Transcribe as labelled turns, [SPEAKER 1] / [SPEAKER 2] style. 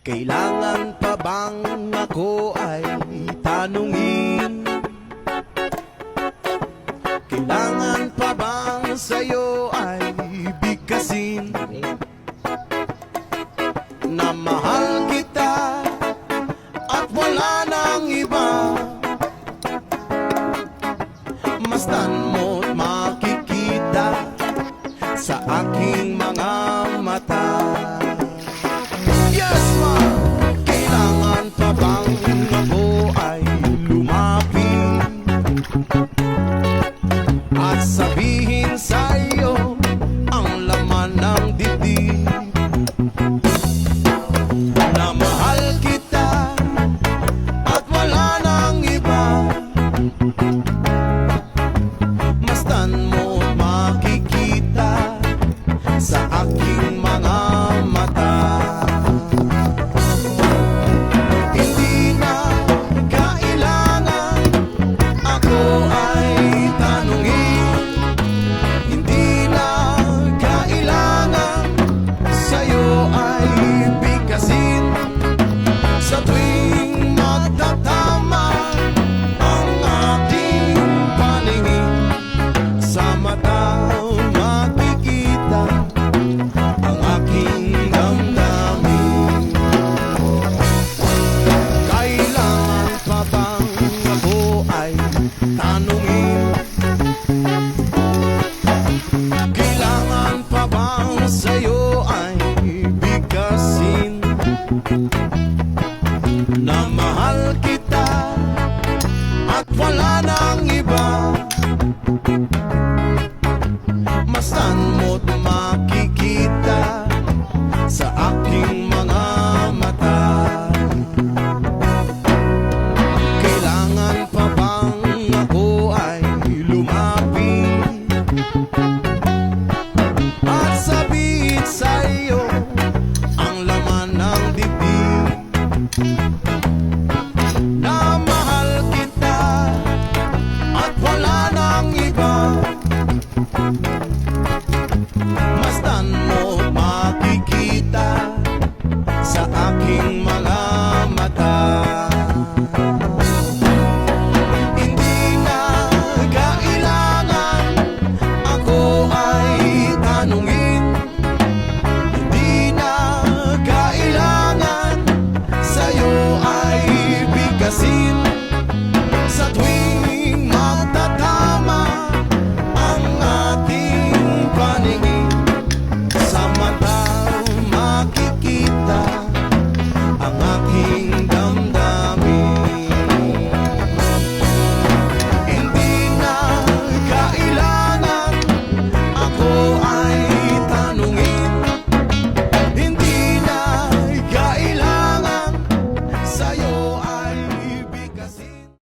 [SPEAKER 1] Kailangan pa bang ako ay tanungin? Kailangan pa bang sa'yo ay bigkasin? Na mahal kita at wala nang iba. Mastan mo't makikita sa aking mga mata. Yes, ma! Kailangan pa bang ako ay lumapit at sabihin sa'yo ang laman ng dibdib? Na mahal kita at wala nang iba. Mastan mo't makikita sa aking mga mata. Hindi na kailangan ako ay tanungin. Hindi na kailangan sa'yo ay bigkasin. Sa tuwing magtatama ang aking paningin, sa mata makikita ang aking damdamin. Kailangan pa bang ako ay tanungin? Kailangan pa bang sa'yo ay bigkasin? Na mahal kita at wala na